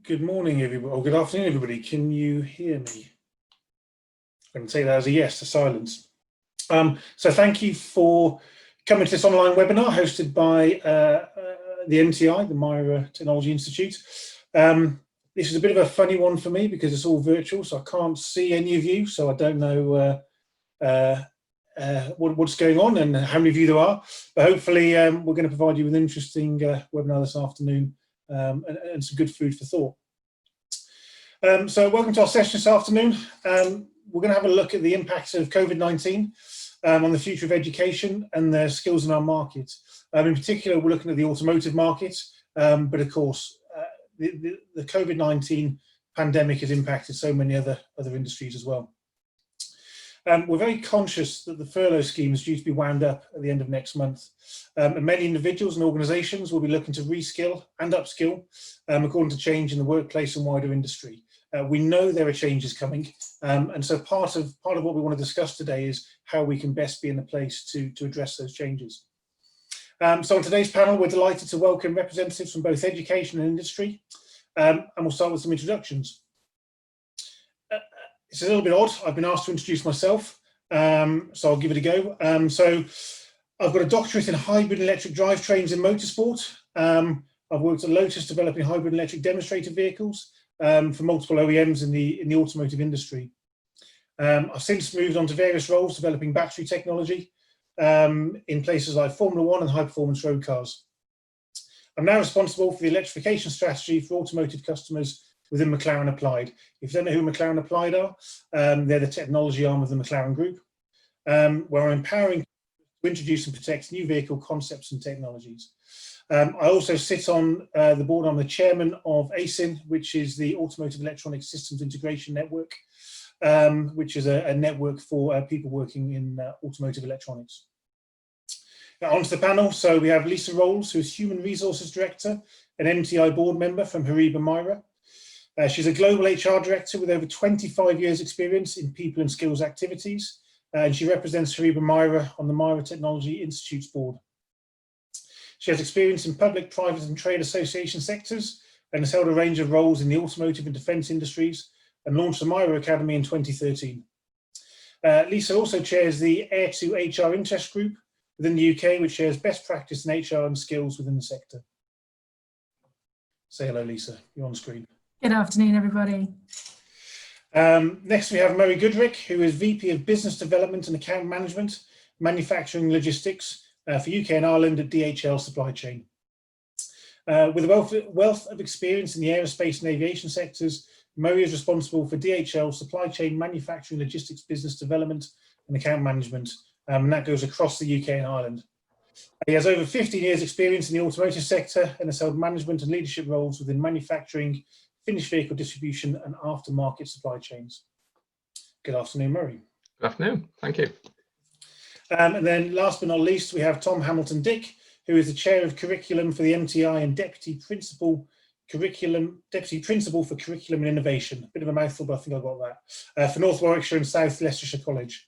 Good morning, everybody, or good afternoon, everybody. Can you hear me? I can take that as a yes to silence. So thank you for coming to this online webinar hosted by the MTI, the MIRA Technology Institute. This is a bit of a funny one for me because it's all virtual, so I can't see any of you, so I don't know what's going on and how many of you there are. But hopefully we're going to provide you with an interesting webinar this afternoon and some good food for thought. So welcome to our session this afternoon. We're going to have a look at the impacts of COVID-19 on the future of education and the skills in our market. In particular, we're looking at the automotive market, but of course, the COVID-19 pandemic has impacted so many other industries as well. We're very conscious that the furlough scheme is due to be wound up at the end of next month. And many individuals and organisations will be looking to reskill and upskill according to change in the workplace and wider industry. We know there are changes coming, and so part of what we want to discuss today is how we can best be in a place to address those changes. So on today's panel, we're delighted to welcome representatives from both education and industry, and we'll start with some introductions. It's a little bit odd. I've been asked to introduce myself, so I'll give it a go. So I've got a doctorate in hybrid electric drivetrains in motorsport. I've worked at Lotus developing hybrid electric demonstrator vehicles for multiple OEMs in the automotive industry. I've since moved on to various roles developing battery technology in places like Formula One and high performance road cars. I'm now responsible for the electrification strategy for automotive customers within McLaren Applied. If you don't know who McLaren Applied are, they're the technology arm of the McLaren Group, where I'm empowering to introduce and protect new vehicle concepts and technologies. I also sit on the board. I'm the chairman of ASIN, which is the Automotive Electronic Systems Integration Network, which is a network for people working in automotive electronics. Now onto the panel. So we have Lisa Rolls, who is Human Resources Director and MTI board member from Hariba MIRA. She's a global HR director with over 25 years experience in people and skills activities, and she represents Hariba MIRA on the MIRA Technology Institute's board. She has experience in public, private and trade association sectors and has held a range of roles in the automotive and defence industries and launched the MIRA Academy in 2013. Lisa also chairs the Air2 HR Interest Group within the UK, which shares best practice in HR and skills within the sector. Say hello, Lisa. You're on screen. Good afternoon, everybody. Next, we have Murray Goodrick, who is VP of Business Development and Account Management, Manufacturing Logistics for UK and Ireland at DHL Supply Chain. With a wealth of experience in the aerospace and aviation sectors, Murray is responsible for DHL Supply Chain Manufacturing Logistics Business Development and Account Management, and that goes across the UK and Ireland. He has over 15 years experience in the automotive sector and has held management and leadership roles within manufacturing, finished vehicle distribution and aftermarket supply chains. Good afternoon, Murray. Good afternoon, thank you. And then last but not least, we have Tom Hamilton-Dick, who is the Chair of Curriculum for the MTI and Deputy Principal for Curriculum and Innovation. A bit of a mouthful, but I think I got that. For North Warwickshire and South Leicestershire College.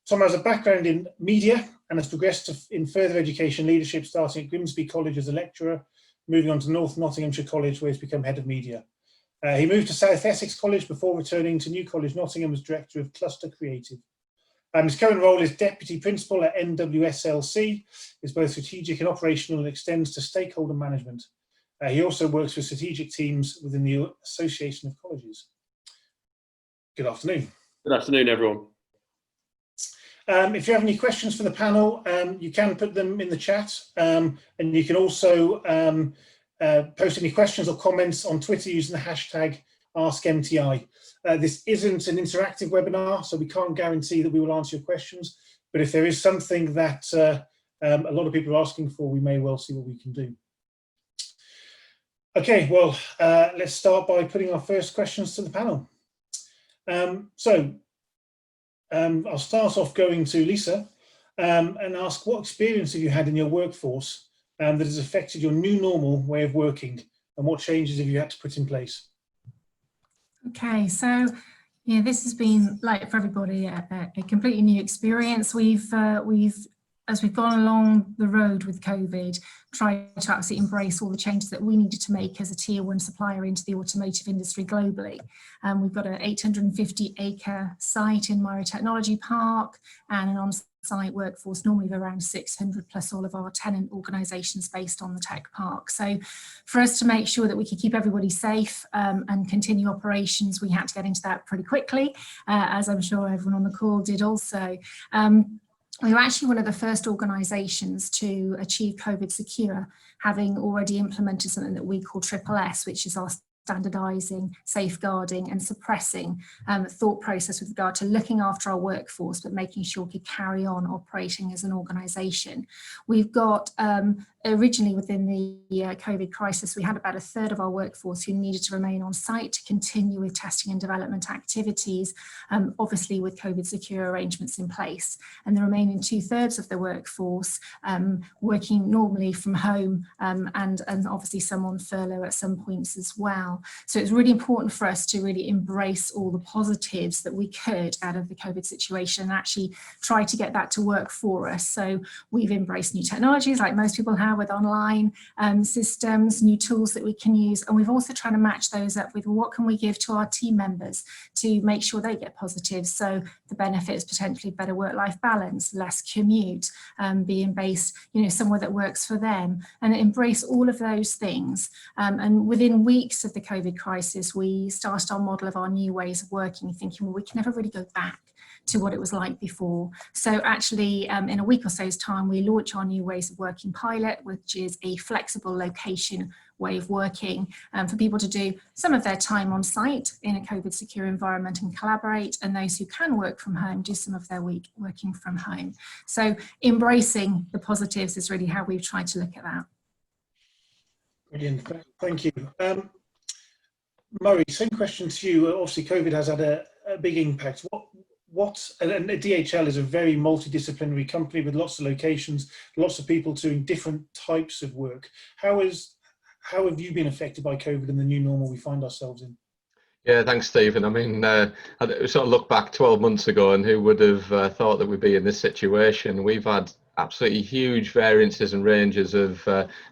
Tom has a background in media and has progressed in further education leadership, starting at Grimsby College as a lecturer, moving on to North Nottinghamshire College, where he's become head of media. He moved to South Essex College before returning to New College Nottingham as Director of Cluster Creative. His current role is Deputy Principal at NWSLC, is both strategic and operational and extends to stakeholder management. He also works with strategic teams within the Association of Colleges. Good afternoon. Good afternoon, everyone. If you have any questions for the panel, you can put them in the chat, and you can also post any questions or comments on Twitter using the hashtag AskMTI. This isn't an interactive webinar, so we can't guarantee that we will answer your questions, but if there is something that a lot of people are asking for, we may well see what we can do. Okay, well, let's start by putting our first questions to the panel. I'll start off going to Lisa and ask, what experience have you had in your workforce that has affected your new normal way of working, and what changes have you had to put in place? Okay, so yeah, this has been, like for everybody, a completely new experience. We've as we've gone along the road with COVID, tried to absolutely embrace all the changes that we needed to make as a tier one supplier into the automotive industry globally. We've got an 850-acre site in MIRA Technology Park and an on-site workforce normally of around 600 plus all of our tenant organisations based on the tech park. So for us to make sure that we could keep everybody safe and continue operations, we had to get into that pretty quickly, as I'm sure everyone on the call did also. We were actually one of the first organisations to achieve COVID secure, having already implemented something that we call SSS, which is our standardising, safeguarding and suppressing thought process with regard to looking after our workforce, but making sure we could carry on operating as an organisation. We've got originally within the COVID crisis, we had about a third of our workforce who needed to remain on site to continue with testing and development activities, obviously with COVID secure arrangements in place. And the remaining 2/3 of the workforce working normally from home and obviously some on furlough at some points as well. So it's really important for us to really embrace all the positives that we could out of the COVID situation and actually try to get that to work for us. So we've embraced new technologies like most people have with online systems, new tools that we can use. And we've also tried to match those up with what can we give to our team members to make sure they get positives. So the benefit is potentially better work-life balance, less commute, being based, somewhere that works for them, and embrace all of those things. And within weeks of the COVID crisis, we started our model of our new ways of working, thinking, well, we can never really go back to what it was like before. So actually, in a week or so's time, we launch our new ways of working pilot, which is a flexible location way of working for people to do some of their time on site in a COVID secure environment and collaborate, and those who can work from home do some of their week working from home. So embracing the positives is really how we've tried to look at that. Brilliant, thank you. Murray, same question to you. Obviously, COVID has had a big impact. And DHL is a very multidisciplinary company with lots of locations, lots of people doing different types of work. How have you been affected by COVID and the new normal we find ourselves in? Yeah, thanks, Stephen. I mean, I sort of look back 12 months ago, and who would have thought that we'd be in this situation? We've had absolutely huge variances and ranges of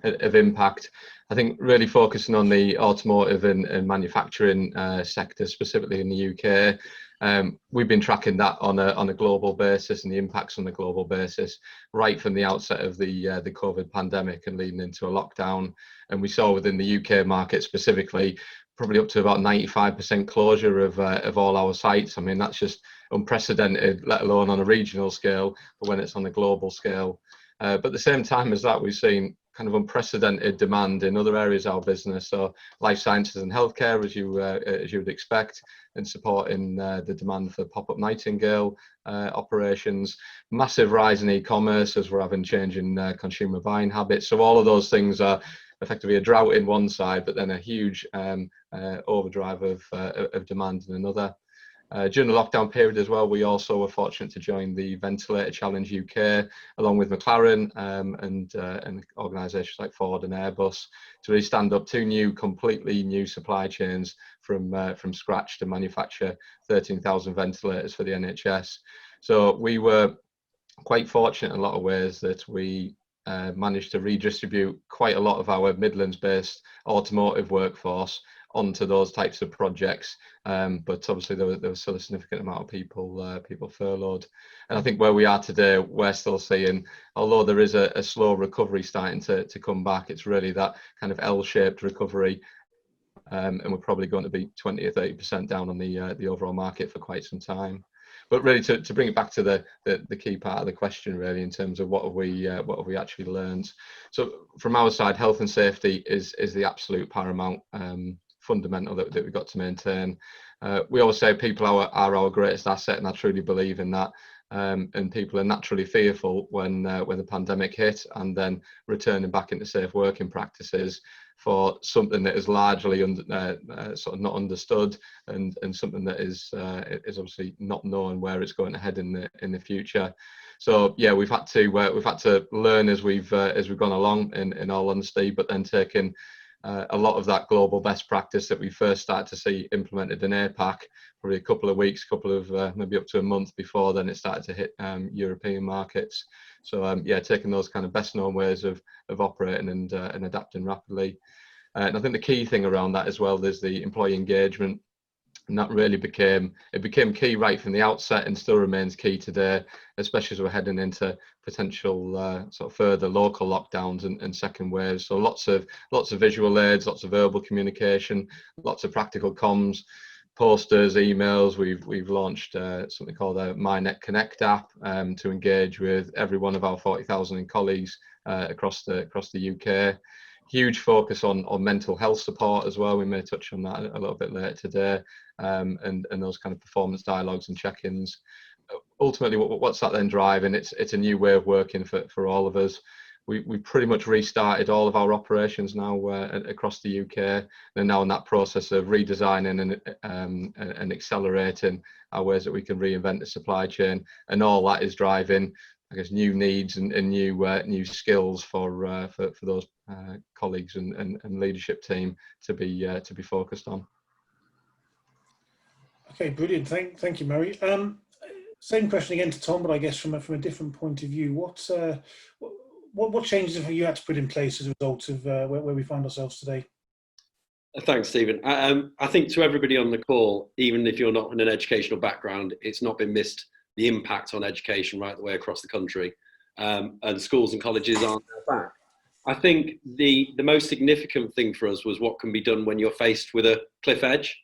impact. I think really focusing on the automotive and manufacturing sector, specifically in the UK. We've been tracking that on a global basis and the impacts on the global basis right from the outset of the COVID pandemic and leading into a lockdown. And we saw within the UK market specifically, probably up to about 95% closure of all our sites. I mean, that's just unprecedented, let alone on a regional scale, but when it's on a global scale. But at the same time as that, we've seen kind of unprecedented demand in other areas of our business. So life sciences and healthcare, as you would expect, and supporting the demand for pop-up Nightingale operations. Massive rise in e-commerce as we're having change in consumer buying habits. So all of those things are effectively a drought in one side, but then a huge overdrive of demand in another. During the lockdown period as well, we also were fortunate to join the Ventilator Challenge UK, along with McLaren and organisations like Ford and Airbus, to really stand up two completely new supply chains from scratch to manufacture 13,000 ventilators for the NHS. So we were quite fortunate in a lot of ways that we managed to redistribute quite a lot of our Midlands-based automotive workforce onto those types of projects, but obviously there was still a significant amount of people furloughed. And I think where we are today, we're still seeing, although there is a slow recovery starting to come back, it's really that kind of L-shaped recovery, and we're probably going to be 20 or 30% down on the overall market for quite some time. But really, to bring it back to the key part of the question, really, in terms of what have we actually learned. So from our side, health and safety is the absolute paramount fundamental that we've got to maintain. We always say people are our greatest asset, and I truly believe in that. And people are naturally fearful when the pandemic hit, and then returning back into safe working practices for something that is largely sort of not understood, and something that is obviously not known where it's going to head in the future. So yeah, we've had to learn as we've gone along, in all honesty, but then taking a lot of that global best practice that we first started to see implemented in APAC, probably a couple of weeks, maybe up to a month before then it started to hit European markets. So yeah, taking those kind of best known ways of operating and adapting rapidly. And I think the key thing around that as well is the employee engagement. And that really became key right from the outset, and still remains key today, especially as we're heading into potential sort of further local lockdowns and second waves. So lots of visual aids, lots of verbal communication, lots of practical comms, posters, emails. We've launched something called a MyNet Connect app to engage with every one of our 40,000 colleagues across the UK. Huge focus on mental health support as well. We may touch on that a little bit later today, and those kind of performance dialogues and check-ins. Ultimately, what's that then driving? It's a new way of working for all of us. We pretty much restarted all of our operations now across the UK, and now in that process of redesigning and accelerating our ways that we can reinvent the supply chain, and all that is driving, I guess, new needs and new skills for those colleagues and leadership team to be focused on. Okay, brilliant. Thank you, Murray. Same question again to Tom, but I guess from a different point of view. What changes have you had to put in place as a result of where we find ourselves today? Thanks, Stephen. I think to everybody on the call, even if you're not in an educational background, it's not been missed the impact on education right the way across the country, and schools and colleges aren't back. I think the most significant thing for us was what can be done when you're faced with a cliff edge.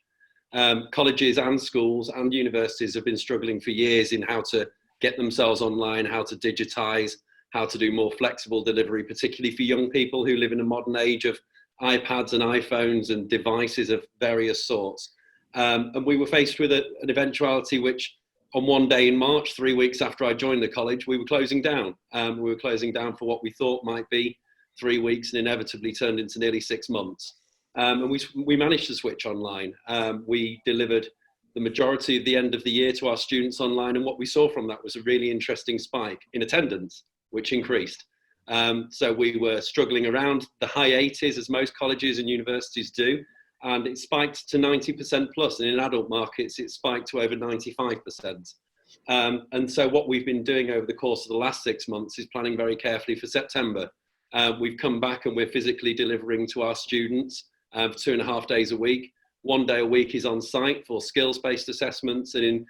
Colleges and schools and universities have been struggling for years in how to get themselves online, how to digitize, how to do more flexible delivery, particularly for young people who live in a modern age of iPads and iPhones and devices of various sorts. And we were faced with an eventuality which, on one day in March, 3 weeks after I joined the college, we were closing down. We were closing down for what we thought might be 3 weeks, and inevitably turned into nearly 6 months. And we managed to switch online. We delivered the majority of the end of the year to our students online, and what we saw from that was a really interesting spike in attendance, which increased. So we were struggling around the high 80s, as most colleges and universities do, and it spiked to 90% plus, and in adult markets it spiked to over 95%. And so what we've been doing over the course of the last 6 months is planning very carefully for September. We've come back and we're physically delivering to our students for 2.5 days a week. 1 day a week is on site for skills-based assessments, and in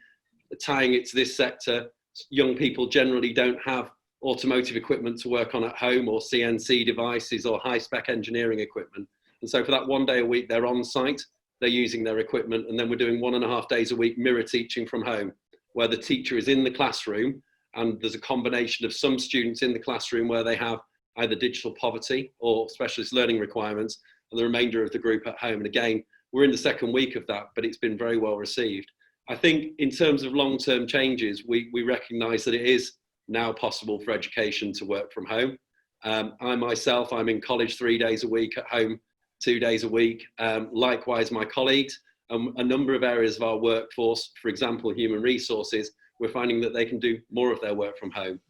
tying it to this sector, young people generally don't have automotive equipment to work on at home, or CNC devices or high-spec engineering equipment. And so for that 1 day a week, they're on site, they're using their equipment, and then we're doing 1.5 days a week MIRA teaching from home, where the teacher is in the classroom, and there's a combination of some students in the classroom where they have either digital poverty or specialist learning requirements, and the remainder of the group at home. And again, we're in the second week of that, but it's been very well received. I think in terms of long-term changes, we recognise that it is now possible for education to work from home. I myself, I'm in college 3 days a week, at home 2 days a week. Likewise, my colleagues, a number of areas of our workforce, for example, human resources, we're finding that they can do more of their work from home.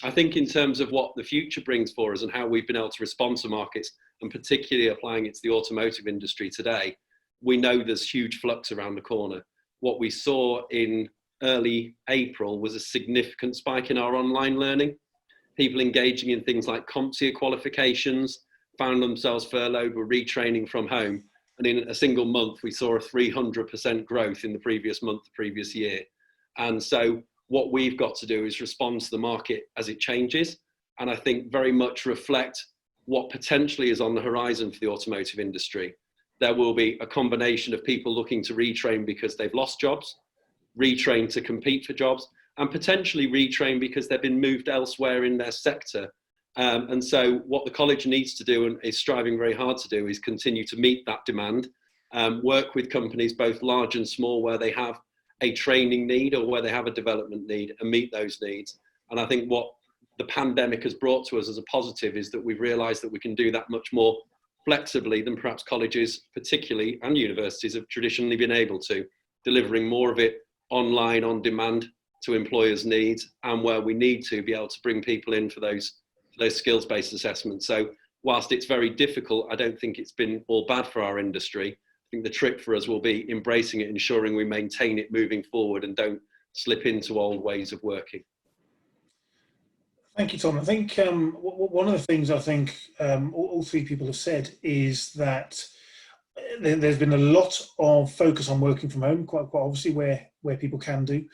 I think in terms of what the future brings for us and how we've been able to respond to markets, and particularly applying it to the automotive industry today, we know there's huge flux around the corner. What we saw in early April was a significant spike in our online learning. People engaging in things like CompTIA qualifications, found themselves furloughed, were retraining from home. And in a single month, we saw a 300% growth in the previous month, the previous year. And so what we've got to do is respond to the market as it changes. And I think very much reflect what potentially is on the horizon for the automotive industry. There will be a combination of people looking to retrain because they've lost jobs, retrain to compete for jobs, and potentially retrain because they've been moved elsewhere in their sector. And so what the college needs to do, and is striving very hard to do, is continue to meet that demand, work with companies both large and small where they have a training need or where they have a development need, and meet those needs. And I think what the pandemic has brought to us as a positive is that we've realised that we can do that much more flexibly than perhaps colleges particularly, and universities, have traditionally been able to, delivering more of it online on demand to employers' needs, and where we need to be able to bring people in for those skills-based assessments. So whilst it's very difficult, I don't think it's been all bad for our industry. I think the trick for us will be embracing it, ensuring we maintain it moving forward and don't slip into old ways of working. Thank you, Tom. I think one of the things I think all three people have said is that there's been a lot of focus on working from home, quite obviously where people can do,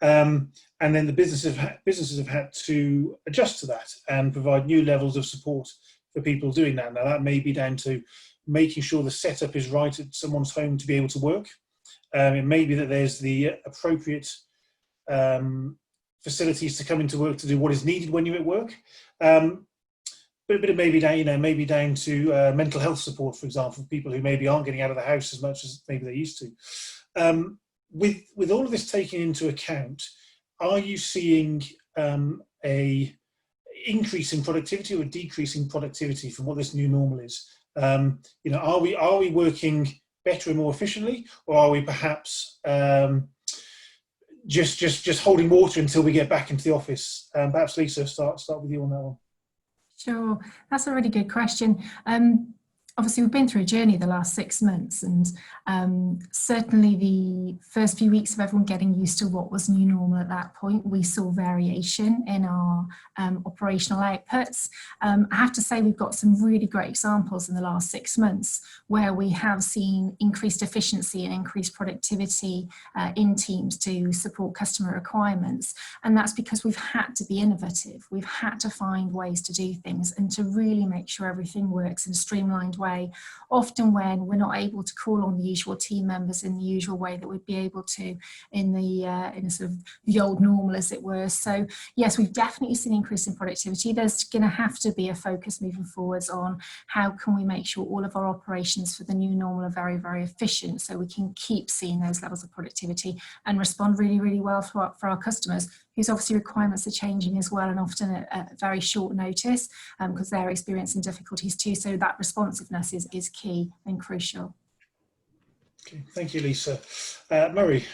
and then the businesses have had to adjust to that and provide new levels of support for people doing that. Now that may be down to making sure the setup is right at someone's home to be able to work. It may be that there's the appropriate facilities to come into work to do what is needed when you're at work. But it may be down, maybe down to mental health support, for example, for people who maybe aren't getting out of the house as much as maybe they used to. With all of this taken into account, are you seeing a increase in productivity or a decrease in productivity from what this new normal is? Are we working better and more efficiently, or are we perhaps just holding water until we get back into the office? Perhaps Lisa, start with you on that one. Sure, that's a really good question. Obviously, we've been through a journey the last 6 months, and certainly the first few weeks of everyone getting used to what was new normal at that point, we saw variation in our operational outputs. I have to say we've got some really great examples in the last 6 months where we have seen increased efficiency and increased productivity in teams to support customer requirements. And that's because we've had to be innovative. We've had to find ways to do things and to really make sure everything works in a streamlined way. Often when we're not able to call on the usual team members in the usual way that we'd be able to in the sort of the old normal, as it were. So yes, we've definitely seen an increase in productivity. There's going to have to be a focus moving forwards on how can we make sure all of our operations for the new normal are very, very efficient, so we can keep seeing those levels of productivity and respond really, really well for our customers, whose obviously requirements are changing as well, and often at very short notice because they're experiencing difficulties too. So that responsiveness is key and crucial. Okay, thank you, Lisa. Murray.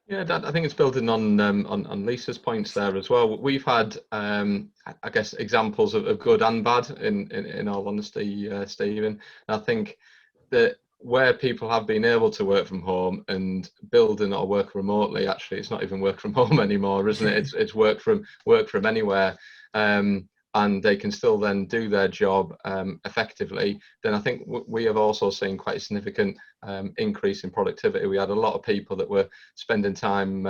Yeah, I think it's building on Lisa's points there as well. We've had, I guess, examples of good and bad in all honesty, Stephen. I think that where people have been able to work from home and building or work remotely, actually, it's not even work from home anymore, isn't it? It's work from anywhere. And they can still then do their job effectively, then I think we have also seen quite a significant increase in productivity. We had a lot of people that were spending time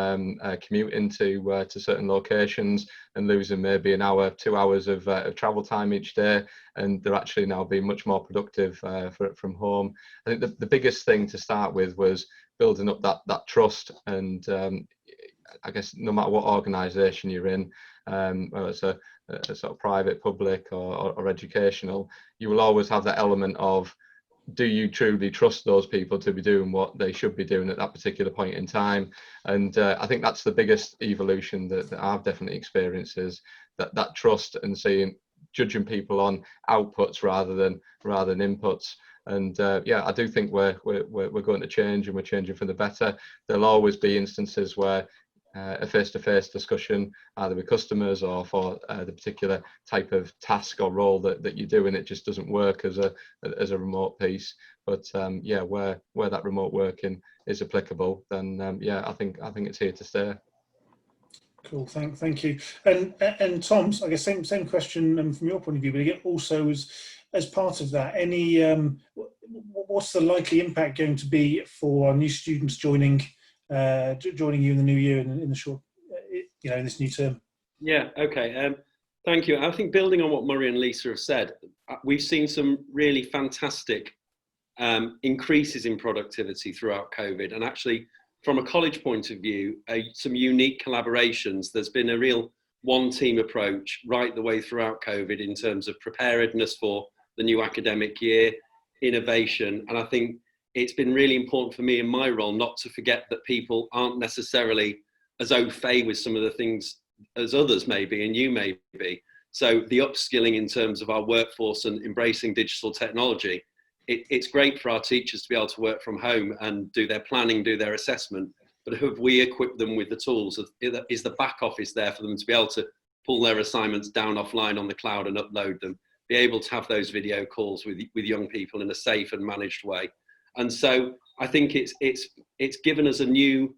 commuting to certain locations and losing maybe an hour, 2 hours of travel time each day, and they're actually now being much more productive from home. I think the biggest thing to start with was building up that trust, and I guess no matter what organisation you're in, whether it's a sort of private, public or educational, you will always have that element of, do you truly trust those people to be doing what they should be doing at that particular point in time? And I think that's the biggest evolution that I've definitely experienced, is that trust and judging people on outputs rather than inputs. And yeah, I do think we're going to change, and we're changing for the better. There'll always be instances where a face-to-face discussion, either with customers or for the particular type of task or role that you do, and it just doesn't work as a remote piece. But yeah, where that remote working is applicable, then yeah, I think it's here to stay. Cool, thank you. And Tom, I guess same question from your point of view, but again, also as part of that, any what's the likely impact going to be for new students joining you in the new year in the short, in this new term? Yeah, okay. Thank you. I think building on what Murray and Lisa have said, we've seen some really fantastic increases in productivity throughout COVID, and actually from a college point of view, some unique collaborations. There's been a real one team approach right the way throughout COVID in terms of preparedness for the new academic year, innovation, and I think it's been really important for me in my role not to forget that people aren't necessarily as au fait with some of the things as others may be, and you may be. So the upskilling in terms of our workforce and embracing digital technology, it's great for our teachers to be able to work from home and do their planning, do their assessment, but have we equipped them with the tools? Is the back office there for them to be able to pull their assignments down offline on the cloud and upload them? be able to have those video calls with young people in a safe and managed way. And so I think it's given us a new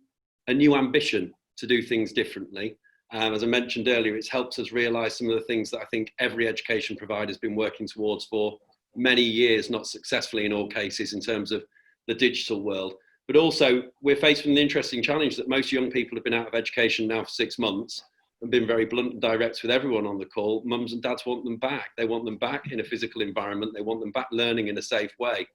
ambition to do things differently. As I mentioned earlier, it's helped us realise some of the things that I think every education provider has been working towards for many years, not successfully in all cases, in terms of the digital world. But also, we're faced with an interesting challenge that most young people have been out of education now for 6 months and been very blunt and direct with everyone on the call. Mums and dads want them back. They want them back in a physical environment. They want them back learning in a safe way.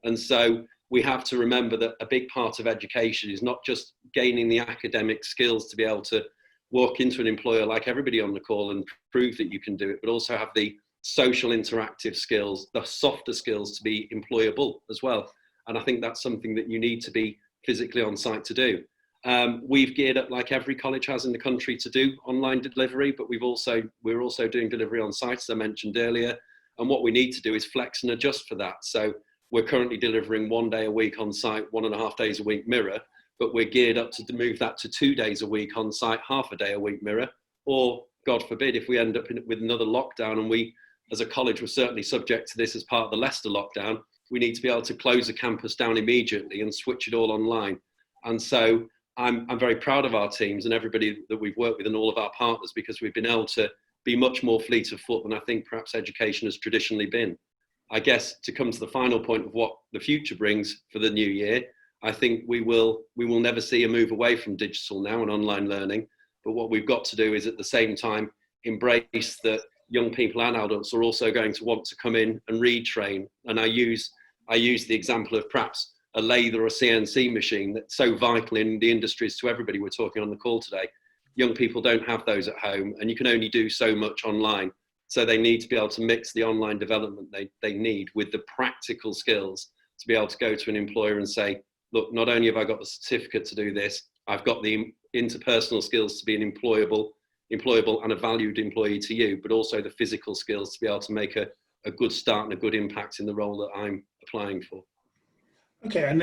And so we have to remember that a big part of education is not just gaining the academic skills to be able to walk into an employer like everybody on the call and prove that you can do it, but also have the social interactive skills, the softer skills to be employable as well. And I think that's something that you need to be physically on site to do. We've geared up, like every college has in the country, to do online delivery, but we're also doing delivery on site, as I mentioned earlier. And what we need to do is flex and adjust for that. So we're currently delivering 1 day a week on site, 1.5 days a week MIRA, but we're geared up to move that to 2 days a week on site, half a day a week MIRA. Or, God forbid, if we end up with another lockdown, and we, as a college, we're certainly subject to this as part of the Leicester lockdown, we need to be able to close a campus down immediately and switch it all online. And so I'm very proud of our teams and everybody that we've worked with and all of our partners, because we've been able to be much more fleet of foot than I think perhaps education has traditionally been. I guess to come to the final point of what the future brings for the new year, I think we will never see a move away from digital now and online learning. But what we've got to do is at the same time embrace that young people and adults are also going to want to come in and retrain. And I use the example of perhaps a lathe or a CNC machine that's so vital in the industries to everybody we're talking on the call today. Young people don't have those at home, and you can only do so much online. So they need to be able to mix the online development they need with the practical skills to be able to go to an employer and say, look, not only have I got the certificate to do this, I've got the interpersonal skills to be an employable and a valued employee to you, but also the physical skills to be able to make a good start and a good impact in the role that I'm applying for. Okay, and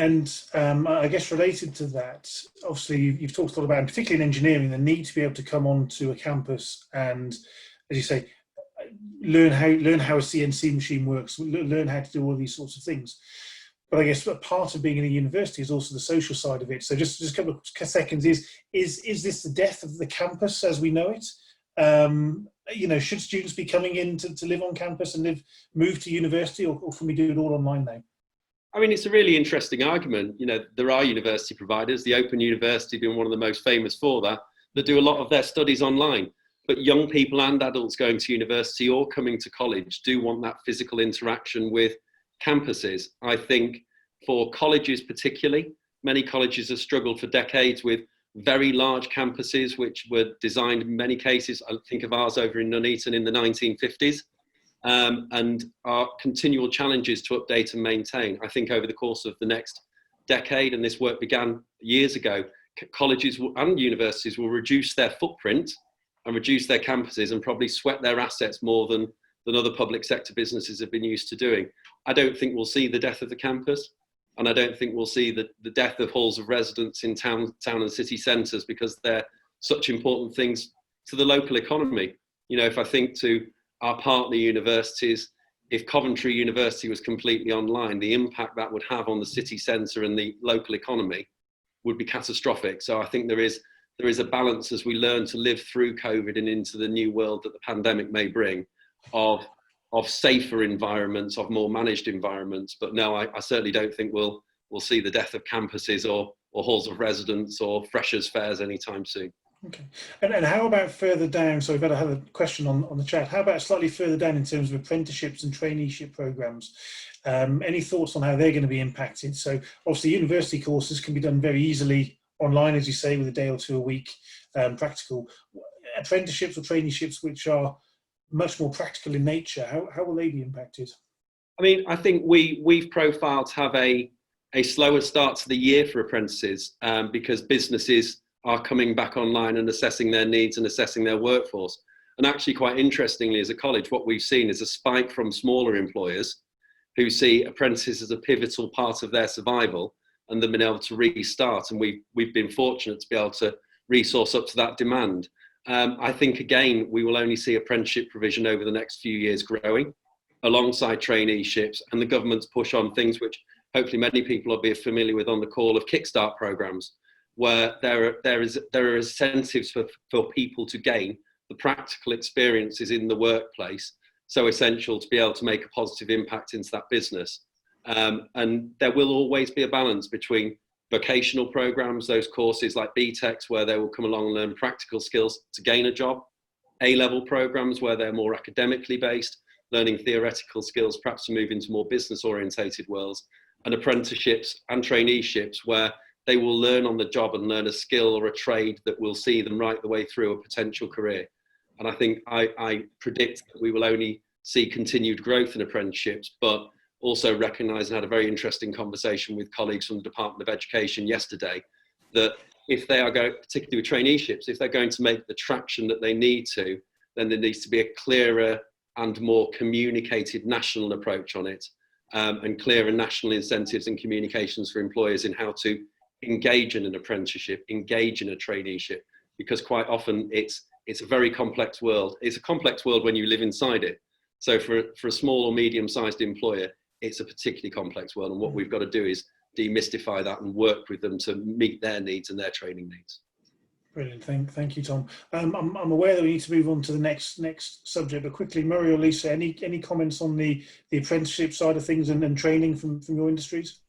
I guess related to that, obviously you've talked a lot about, and particularly in engineering, the need to be able to come onto a campus and, as you say, learn how a CNC machine works, learn how to do all these sorts of things. But I guess part of being in a university is also the social side of it. So just a couple of seconds, is this the death of the campus as we know it? Should students be coming in to live on campus and move to university, or can we do it all online now? I mean, it's a really interesting argument. There are university providers, the Open University being one of the most famous for that do a lot of their studies online. But young people and adults going to university or coming to college do want that physical interaction with campuses. I think for colleges particularly, many colleges have struggled for decades with very large campuses, which were designed in many cases, I think of ours over in Nuneaton in the 1950s, and our continual challenges to update and maintain. I think over the course of the next decade, and this work began years ago, colleges and universities will reduce their footprint and reduce their campuses and probably sweat their assets more than other public sector businesses have been used to doing. I don't think we'll see the death of the campus, and I don't think we'll see the death of halls of residence in town and city centres, because they're such important things to the local economy. If I think to our partner universities, if Coventry University was completely online, the impact that would have on the city centre and the local economy would be catastrophic. So I think there is a balance as we learn to live through COVID and into the new world that the pandemic may bring, of safer environments, of more managed environments. But no, I certainly don't think we'll see the death of campuses or halls of residence or freshers' fairs anytime soon. Okay, and how about further down? So we've had a question on the chat. How about slightly further down in terms of apprenticeships and traineeship programs? Any thoughts on how they're going to be impacted? So obviously university courses can be done very easily online, as you say, with a day or two a week, practical. Apprenticeships or traineeships, which are much more practical in nature, how will they be impacted? I mean, I think we've profiled to have a slower start to the year for apprentices, because businesses are coming back online and assessing their needs and assessing their workforce. And actually, quite interestingly, as a college, what we've seen is a spike from smaller employers who see apprentices as a pivotal part of their survival, and them being able to restart. And we've been fortunate to be able to resource up to that demand. I think, again, we will only see apprenticeship provision over the next few years growing. alongside traineeships and the government's push on things which hopefully many people will be familiar with on the call of kickstart programs, where there are incentives for people to gain the practical experiences in the workplace, so essential to be able to make a positive impact into that business. And there will always be a balance between vocational programs, those courses like BTECs, where they will come along and learn practical skills to gain a job, A-level programs where they're more academically based, learning theoretical skills, perhaps to move into more business-orientated worlds, and apprenticeships and traineeships where they will learn on the job and learn a skill or a trade that will see them right the way through a potential career. And I think I predict that we will only see continued growth in apprenticeships, but also recognise, and had a very interesting conversation with colleagues from the Department of Education yesterday, that if they are going, particularly with traineeships, if they're going to make the traction that they need to, then there needs to be a clearer and more communicated national approach on it, and clearer national incentives and communications for employers in how to engage in an apprenticeship, engage in a traineeship, because quite often it's a very complex world. It's a complex world when you live inside it. So for a small or medium-sized employer, it's a particularly complex world, and what we've got to do is demystify that and work with them to meet their needs and their training needs. Brilliant, thank you, Tom. I'm aware that we need to move on to the next subject, but quickly, Murray or Lisa, any comments on the apprenticeship side of things and training from your industries?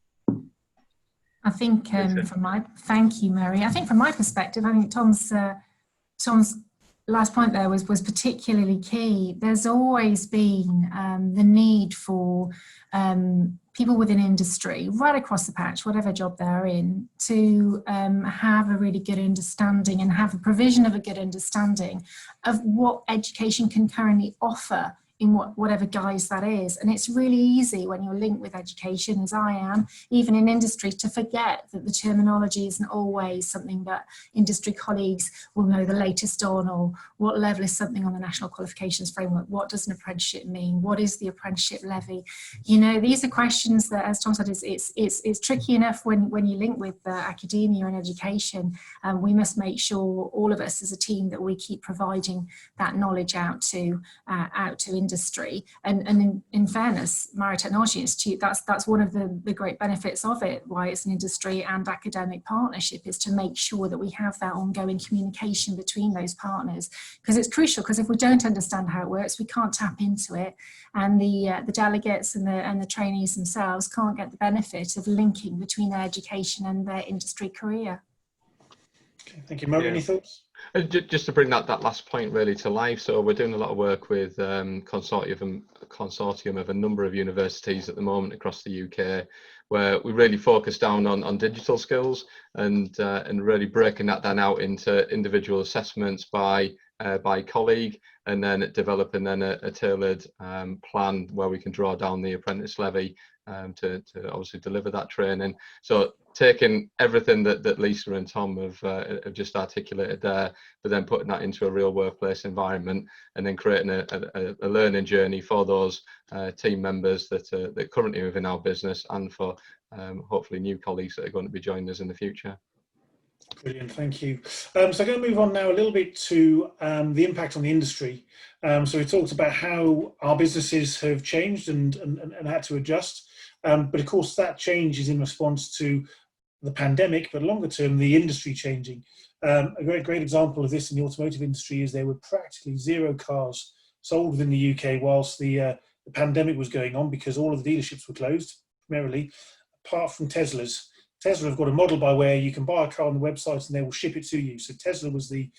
I think thank you, Mary. I think from my perspective, I think Tom's last point there was particularly key. There's always been the need for people within industry, right across the patch, whatever job they're in, to have a really good understanding and have a provision of a good understanding of what education can currently offer in whatever guise that is. And it's really easy when you're linked with education, as I am, even in industry, to forget that the terminology isn't always something that industry colleagues will know the latest on, or what level is something on the National Qualifications Framework, what does an apprenticeship mean, what is the apprenticeship levy? You know, these are questions that, as Tom said, it's tricky enough when you link with academia and education. We must make sure, all of us as a team, that we keep providing that knowledge out to industry. And in fairness, MIRA Technology Institute, that's one of the great benefits of it, why it's an industry and academic partnership, is to make sure that we have that ongoing communication between those partners, because it's crucial. Because if we don't understand how it works, we can't tap into it, and the delegates and the trainees themselves can't get the benefit of linking between their education and their industry career. Okay, thank you. Murray, any thoughts? Just to bring that last point really to life, so we're doing a lot of work with consortium of a number of universities at the moment across the UK, where we really focus down on digital skills and really breaking that down out into individual assessments by colleague, and then developing then a tailored plan where we can draw down the apprentice levy to obviously deliver that training. So taking everything that Lisa and Tom have just articulated there, but then putting that into a real workplace environment, and then creating a learning journey for those team members that currently within our business, and for hopefully new colleagues that are going to be joining us in the future. Brilliant, thank you. So I'm going to move on now a little bit to the impact on the industry. So we talked about how our businesses have changed and had to adjust. But of course, that change is in response to the pandemic, but longer term, the industry changing. A great example of this in the automotive industry is there were practically 0 cars sold within the UK whilst the pandemic was going on, because all of the dealerships were closed, primarily, apart from Tesla's. Tesla have got a model by where you can buy a car on the website and they will ship it to you. So Tesla was the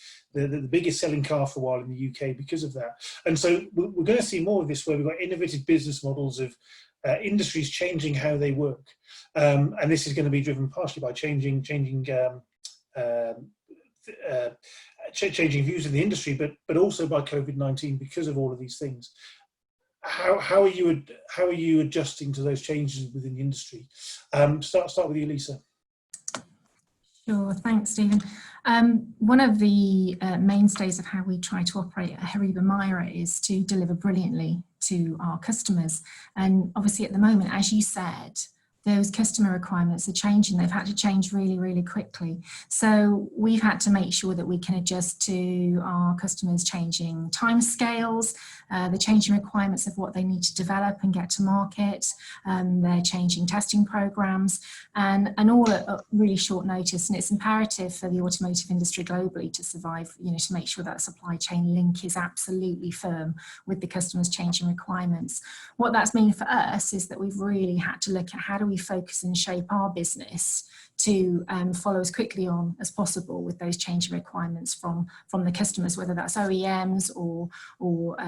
biggest selling car for a while in the UK because of that. And so we're going to see more of this, where we've got innovative business models of industries changing how they work. And this is going to be driven partially by changing views in the industry, but also by COVID-19 because of all of these things. How are you adjusting to those changes within the industry? Start with you, Lisa. Sure, thanks, Stephen. One of the mainstays of how we try to operate at Hariba MIRA is to deliver brilliantly to our customers. And obviously at the moment, as you said, those customer requirements are changing. They've had to change really, really quickly. So we've had to make sure that we can adjust to our customers' changing timescales, the changing requirements of what they need to develop and get to market, their changing testing programs, and all at really short notice. And it's imperative for the automotive industry globally to survive, to make sure that supply chain link is absolutely firm with the customers' changing requirements. What that's mean for us is that we've really had to look at how do we focus and shape our business to follow as quickly on as possible with those changing requirements from the customers, whether that's OEMs or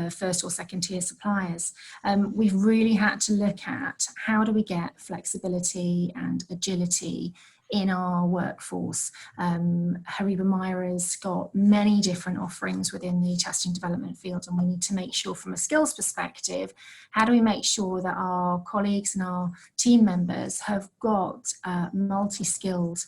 first or second tier suppliers. We've really had to look at how do we get flexibility and agility in our workforce. Hariba MIRA's got many different offerings within the testing development field, and we need to make sure from a skills perspective, how do we make sure that our colleagues and our team members have got multi-skilled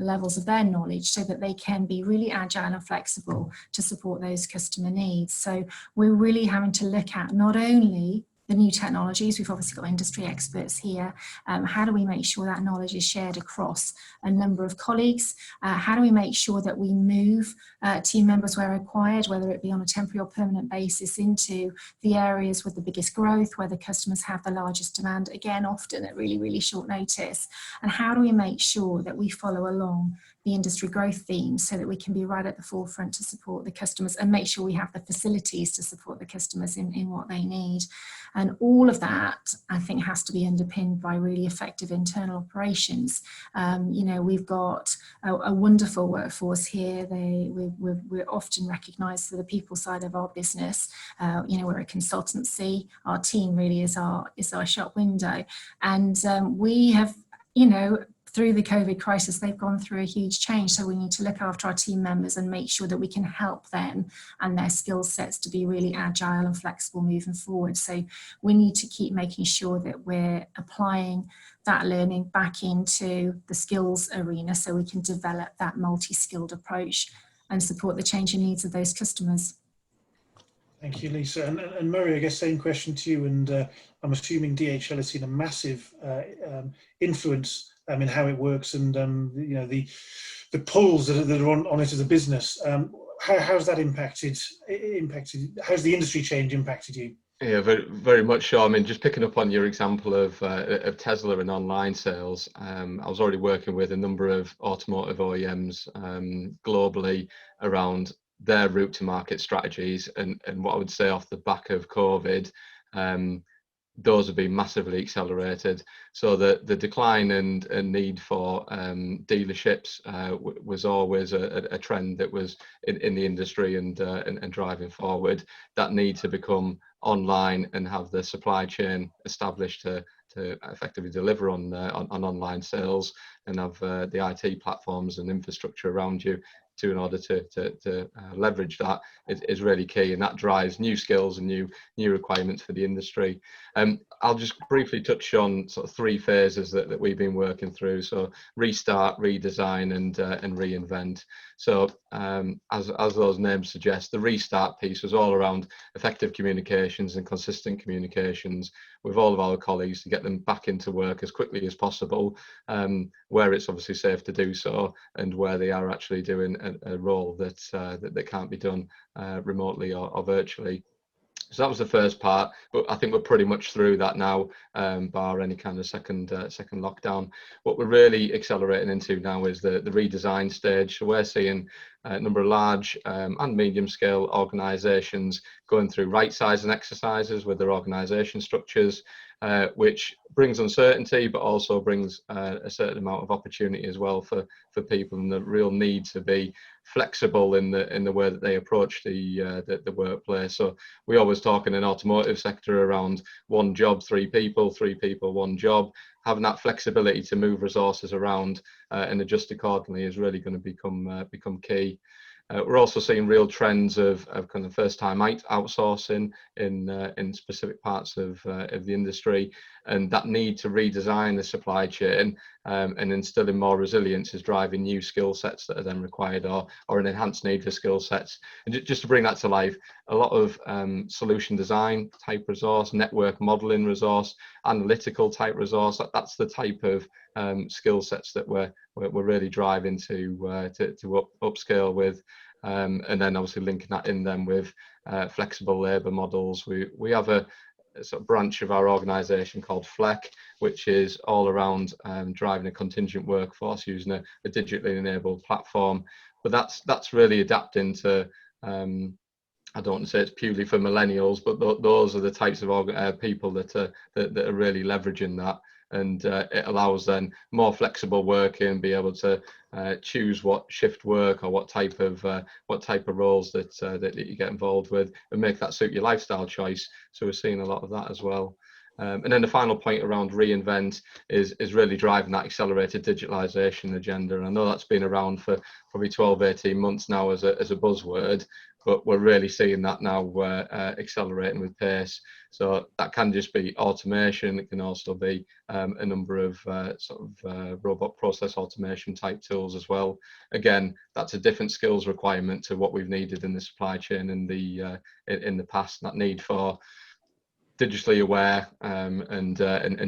levels of their knowledge so that they can be really agile and flexible to support those customer needs. So we're really having to look at not only the new technologies, we've obviously got industry experts here. How do we make sure that knowledge is shared across a number of colleagues? How do we make sure that we move team members where required, whether it be on a temporary or permanent basis, into the areas with the biggest growth, where the customers have the largest demand, again, often at really, really short notice? And how do we make sure that we follow along the industry growth themes so that we can be right at the forefront to support the customers and make sure we have the facilities to support the customers in what they need? And all of that, I think, has to be underpinned by really effective internal operations. We've got a wonderful workforce here. We're often recognised for the people side of our business. We're a consultancy. Our team really is our shop window. And we have, through the COVID crisis, they've gone through a huge change. So we need to look after our team members and make sure that we can help them and their skill sets to be really agile and flexible moving forward. So we need to keep making sure that we're applying that learning back into the skills arena so we can develop that multi-skilled approach and support the changing needs of those customers. Thank you, Lisa. And Murray, I guess same question to you. And I'm assuming DHL has seen a massive influence in how it works and the pulls that are on it as a business. How's that impacted? How's the industry change impacted you? Yeah, very, very much so. I mean, just picking up on your example of Tesla and online sales, I was already working with a number of automotive OEMs globally around their route to market strategies, and what I would say off the back of COVID, those have been massively accelerated. So the decline and need for dealerships was always a trend that was in the industry and driving forward. That need to become online and have the supply chain established to effectively deliver on online sales and have the IT platforms and infrastructure around you in order to leverage that is really key, and that drives new skills and new requirements for the industry. I'll just briefly touch on sort of three phases that we've been working through. So restart, redesign, and reinvent. So as those names suggest, the restart piece was all around effective communications and consistent communications with all of our colleagues to get them back into work as quickly as possible, where it's obviously safe to do so, and where they are actually doing a role that can't be done remotely or virtually. So that was the first part, but I think we're pretty much through that now, bar any kind of second lockdown. What we're really accelerating into now is the redesign stage. So we're seeing a number of large and medium scale organisations going through right sizing exercises with their organisation structures, which brings uncertainty, but also brings a certain amount of opportunity as well for people, and the real need to be flexible in the way that they approach the workplace. So we always talk in an automotive sector around one job, three people, one job. Having that flexibility to move resources around and adjust accordingly is really going to become key. We're also seeing real trends of kind of first-time outsourcing in specific parts of the industry, and that need to redesign the supply chain and instilling more resilience is driving new skill sets that are then required, or an enhanced need for skill sets. And just to bring that to life, a lot of solution design type resource, network modeling resource, analytical type resource. That's the type of skill sets that we're really driving to upscale with. And then obviously linking that in then with flexible labour models. We have a sort of branch of our organisation called FLEC, which is all around driving a contingent workforce using a digitally enabled platform. But that's really adapting to, I don't want to say it's purely for millennials, but those are the types of people that are really leveraging that. And it allows then more flexible working, be able to choose what shift work or what type of roles that you get involved with, and make that suit your lifestyle choice. So we're seeing a lot of that as well. And then the final point around reinvent is really driving that accelerated digitalisation agenda. And I know that's been around for probably 12-18 months now as a buzzword, but we're really seeing that now accelerating with pace. So that can just be automation. It can also be a number of robot process automation type tools as well. Again, that's a different skills requirement to what we've needed in the supply chain in the past. That need for digitally aware and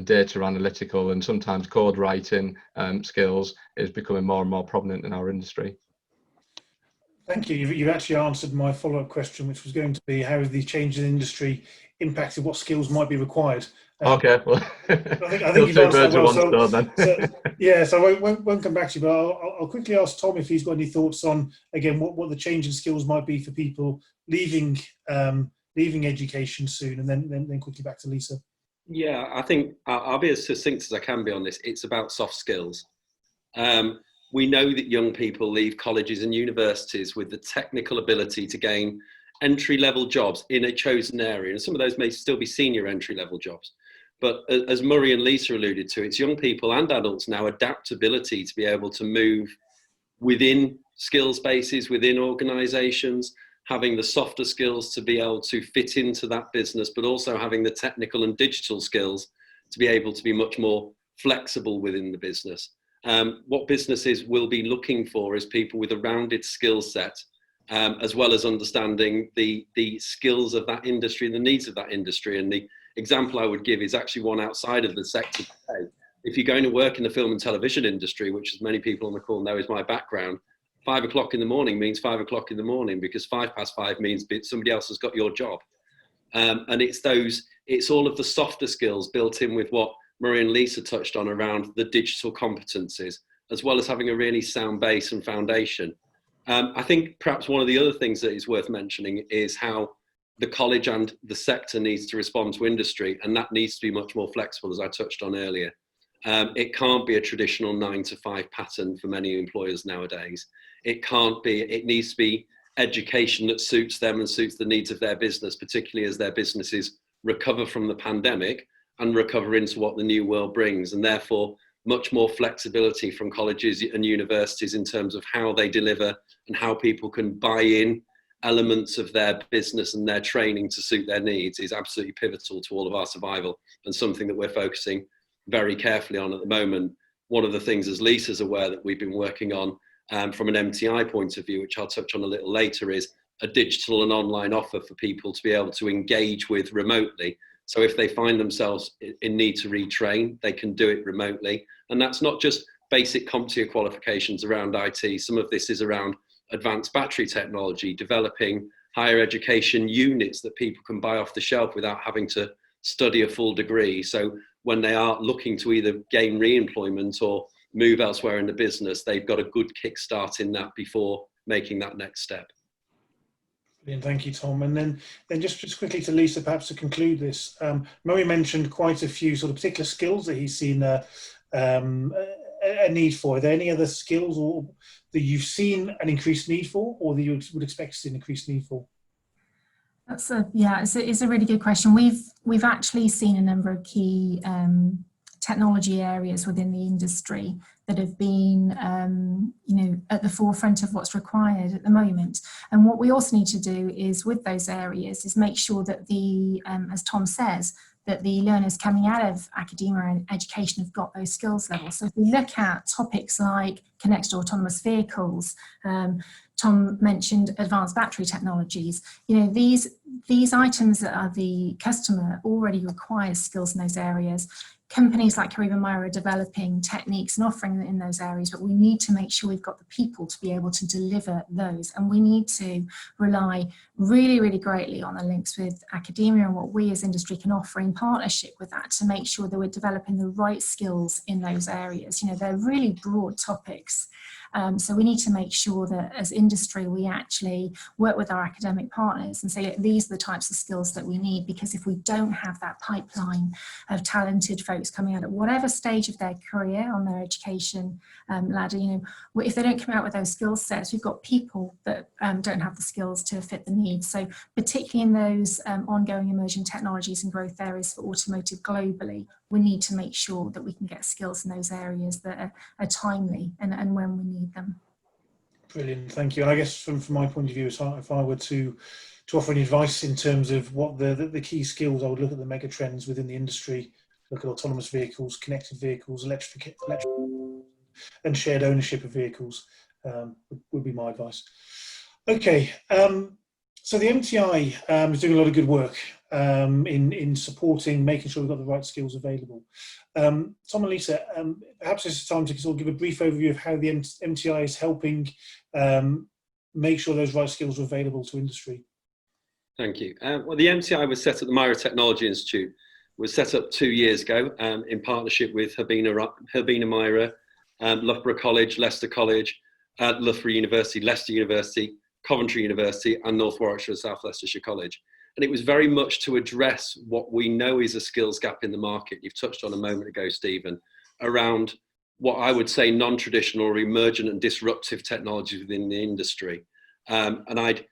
data analytical and sometimes code writing skills is becoming more and more prominent in our industry. Thank you. You've actually answered my follow-up question, which was going to be how have these changes in industry impacted what skills might be required? Okay, well, I think you've answered that well. So I won't come back to you, but I'll quickly ask Tom if he's got any thoughts on, again, what the change in skills might be for people leaving education soon, and then quickly back to Lisa. Yeah, I think I'll be as succinct as I can be on this. It's about soft skills. We know that young people leave colleges and universities with the technical ability to gain entry-level jobs in a chosen area. And some of those may still be senior entry-level jobs. But as Murray and Lisa alluded to, it's young people and adults now adaptability to be able to move within skill spaces, within organisations, having the softer skills to be able to fit into that business, but also having the technical and digital skills to be able to be much more flexible within the business. What businesses will be looking for is people with a rounded skill set, as well as understanding the skills of that industry and the needs of that industry. And the example I would give is actually one outside of the sector today. If you're going to work in the film and television industry, which as many people on the call know is my background, 5 o'clock in the morning means 5 o'clock in the morning, because 5:05 means somebody else has got your job. And it's all of the softer skills built in with what Murray and Lisa touched on around the digital competencies, as well as having a really sound base and foundation. I think perhaps one of the other things that is worth mentioning is how the college and the sector needs to respond to industry, and that needs to be much more flexible, as I touched on earlier. It can't be a traditional 9-to-5 pattern for many employers nowadays. It needs to be education that suits them and suits the needs of their business, particularly as their businesses recover from the pandemic and recover into what the new world brings. And therefore, much more flexibility from colleges and universities in terms of how they deliver and how people can buy in elements of their business and their training to suit their needs is absolutely pivotal to all of our survival, and something that we're focusing very carefully on at the moment. One of the things, as Lisa's aware, that we've been working on from an MTI point of view, which I'll touch on a little later, is a digital and online offer for people to be able to engage with remotely. So if they find themselves in need to retrain, they can do it remotely. And that's not just basic CompTIA qualifications around IT. Some of this is around advanced battery technology, developing higher education units that people can buy off the shelf without having to study a full degree. So when they are looking to either gain re-employment or move elsewhere in the business, they've got a good kickstart in that before making that next step. Brilliant, thank you, Tom. And then just quickly to Lisa, perhaps to conclude this, Murray mentioned quite a few sort of particular skills that he's seen a need for. Are there any other skills or that you've seen an increased need for, or that you would expect to see an increased need for? It's a really good question. We've actually seen a number of key technology areas within the industry that have been, at the forefront of what's required at the moment. And what we also need to do is, with those areas, is make sure that as Tom says, that the learners coming out of academia and education have got those skills levels. So if we look at topics like connected autonomous vehicles, Tom mentioned advanced battery technologies. You know, these items that are the customer already requires skills in those areas. Companies like MIRA are developing techniques and offering in those areas, but we need to make sure we've got the people to be able to deliver those. And we need to rely really, really greatly on the links with academia and what we as industry can offer in partnership with that to make sure that we're developing the right skills in those areas. You know, they're really broad topics. So we need to make sure that as industry, we actually work with our academic partners and say, these are the types of skills that we need, because if we don't have that pipeline of talented folks coming out at whatever stage of their career on their education ladder, you know, if they don't come out with those skill sets, we've got people that don't have the skills to fit the needs. So particularly in those ongoing emerging technologies and growth areas for automotive globally, we need to make sure that we can get skills in those areas that are timely and when we need them. Brilliant, thank you. And I guess from my point of view, if I were to offer any advice in terms of what the key skills, I would look at the mega trends within the industry, look at autonomous vehicles, connected vehicles, electric and shared ownership of vehicles would be my advice. Okay, so the MTI is doing a lot of good work in supporting, making sure we've got the right skills available. Tom and Lisa, perhaps it's time to sort of give a brief overview of how the MTI is helping make sure those right skills are available to industry. Thank you. Well, the MTI was set at the MIRA Technology Institute, was set up 2 years ago in partnership with Habina MIRA, Loughborough College, Leicester College, Loughborough University, Leicester University, Coventry University, and North Warwickshire and South Leicestershire College. And it was very much to address what we know is a skills gap in the market. You've touched on a moment ago, Stephen, around what I would say non-traditional or emergent and disruptive technologies within the industry. And I'd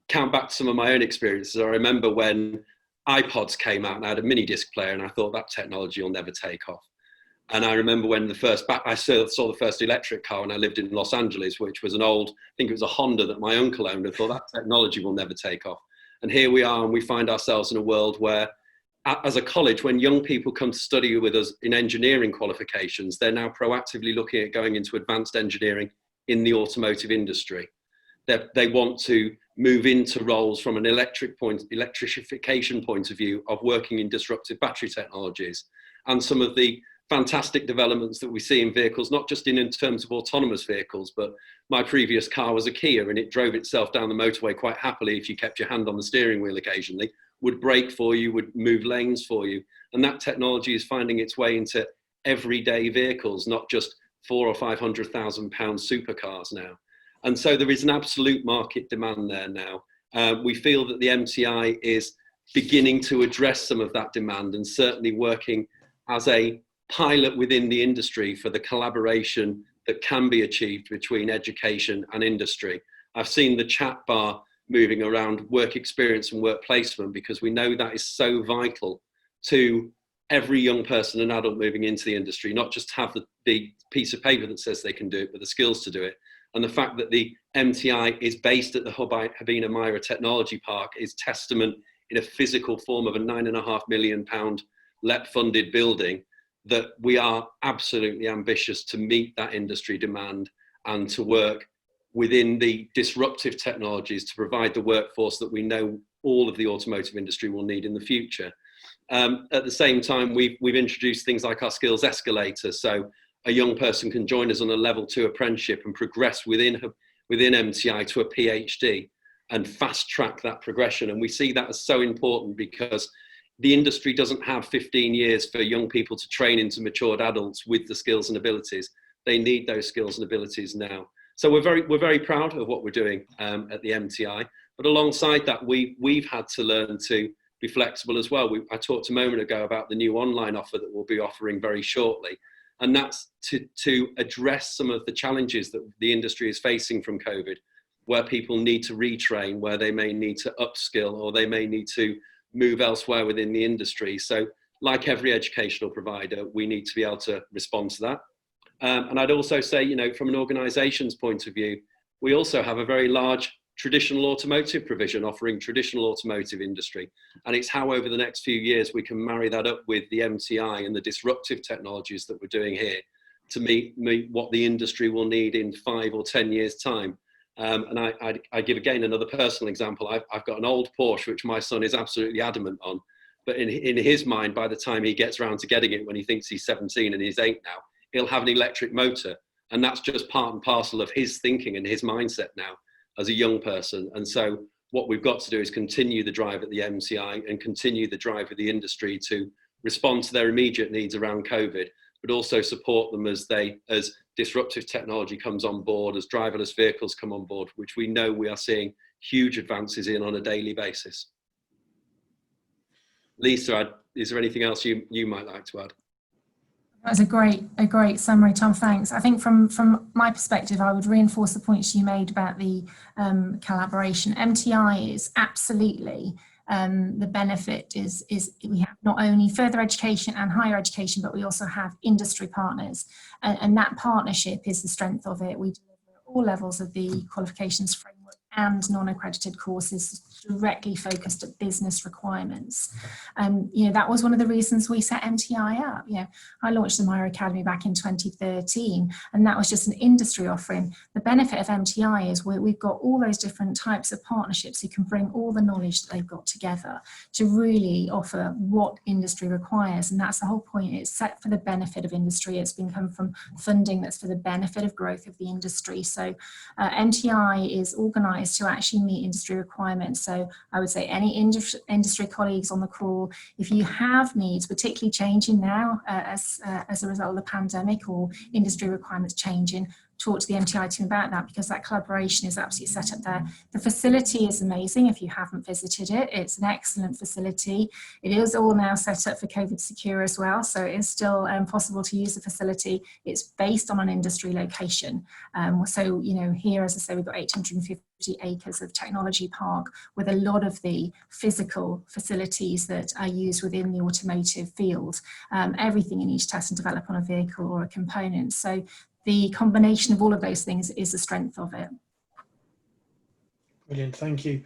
count back to some of my own experiences. I remember when iPods came out and I had a mini disc player and I thought that technology will never take off. And I remember when I saw the first electric car when I lived in Los Angeles, which was an old, I think it was a Honda that my uncle owned. I thought that technology will never take off. And here we are, and we find ourselves in a world where, as a college, when young people come to study with us in engineering qualifications, they're now proactively looking at going into advanced engineering in the automotive industry. They want to move into roles from an electrification point of view of working in disruptive battery technologies. And some of the fantastic developments that we see in vehicles, not just in terms of autonomous vehicles, but my previous car was a Kia and it drove itself down the motorway quite happily if you kept your hand on the steering wheel occasionally, would brake for you, would move lanes for you. And that technology is finding its way into everyday vehicles, not just £400,000 or £500,000 supercars now. And so there is an absolute market demand there now. We feel that the MTI is beginning to address some of that demand and certainly working as a pilot within the industry for the collaboration that can be achieved between education and industry. I've seen the chat bar moving around work experience and work placement because we know that is so vital to every young person and adult moving into the industry, not just have the big piece of paper that says they can do it, but the skills to do it. And the fact that the MTI is based at the Habina MIRA Technology Park is testament in a physical form of a £9.5 million LEP-funded building that we are absolutely ambitious to meet that industry demand and to work within the disruptive technologies to provide the workforce that we know all of the automotive industry will need in the future. At the same time, we've introduced things like our skills escalator. So a young person can join us on a level 2 apprenticeship and progress within MTI to a PhD and fast track that progression. And we see that as so important because the industry doesn't have 15 years for young people to train into matured adults with the skills and abilities. They need those skills and abilities now. So we're very proud of what we're doing at the MTI. But alongside that, we've had to learn to be flexible as well. I talked a moment ago about the new online offer that we'll be offering very shortly. And that's to address some of the challenges that the industry is facing from COVID, where people need to retrain, where they may need to upskill, or they may need to move elsewhere within the industry. So like every educational provider, we need to be able to respond to that. And I'd also say, you know, from an organisation's point of view, we also have a very large traditional automotive provision offering traditional automotive industry. And it's how over the next few years we can marry that up with the MTI and the disruptive technologies that we're doing here to meet what the industry will need in 5 or 10 years' time. And I give again another personal example. I've got an old Porsche, which my son is absolutely adamant on. But in his mind, by the time he gets around to getting it, when he thinks he's 17 and he's 8 now, he'll have an electric motor. And that's just part and parcel of his thinking and his mindset now as a young person. And so what we've got to do is continue the drive at the MCI and continue the drive with the industry to respond to their immediate needs around COVID, but also support them as disruptive technology comes on board, as driverless vehicles come on board, which we know we are seeing huge advances in on a daily basis. Lisa, is there anything else you might like to add? That was a great summary, Tom. Thanks. I think from my perspective, I would reinforce the points you made about the collaboration. MTI is absolutely the benefit is we have not only further education and higher education, but we also have industry partners, and that partnership is the strength of it. We deliver at all levels of the qualifications framework and non-accredited courses directly focused at business requirements. That was one of the reasons we set MTI up. I launched the MIRA Academy back in 2013, and that was just an industry offering. The benefit of MTI is we've got all those different types of partnerships who can bring all the knowledge that they've got together to really offer what industry requires. And that's the whole point. It's set for the benefit of industry. It's been come from funding that's for the benefit of growth of the industry. So MTI is organised to actually meet industry requirements. So I would say any industry colleagues on the call, if you have needs, particularly changing now as a result of the pandemic or industry requirements changing, talk to the MTI team about that, because that collaboration is absolutely set up there. The facility is amazing. If you haven't visited it, it's an excellent facility. It is all now set up for COVID secure as well, so it's still possible to use the facility. It's based on an industry location. So here, as I say, we've got 850 acres of technology park with a lot of the physical facilities that are used within the automotive field. Everything you need to test and develop on a vehicle or a component. So the combination of all of those things is the strength of it. Brilliant, thank you.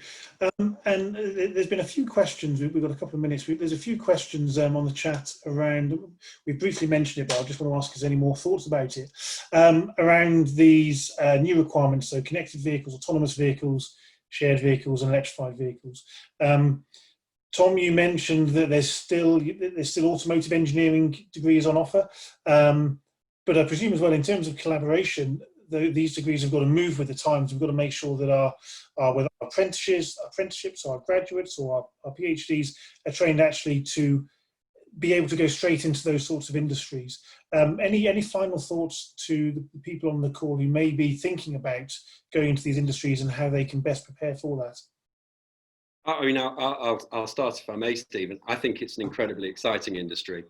And there's been a few questions. We've got a couple of minutes. There's a few questions on the chat around, we briefly mentioned it, but I just want to ask us any more thoughts about it, around these new requirements, so connected vehicles, autonomous vehicles, shared vehicles and electrified vehicles. Tom, you mentioned that there's still automotive engineering degrees on offer, but I presume as well, in terms of collaboration, these degrees have got to move with the times. We've got to make sure that whether our apprenticeships, or our graduates, or our PhDs are trained actually to be able to go straight into those sorts of industries. Any final thoughts to the people on the call who may be thinking about going into these industries and how they can best prepare for that? I mean, I'll start if I may, Stephen. I think it's an incredibly exciting industry.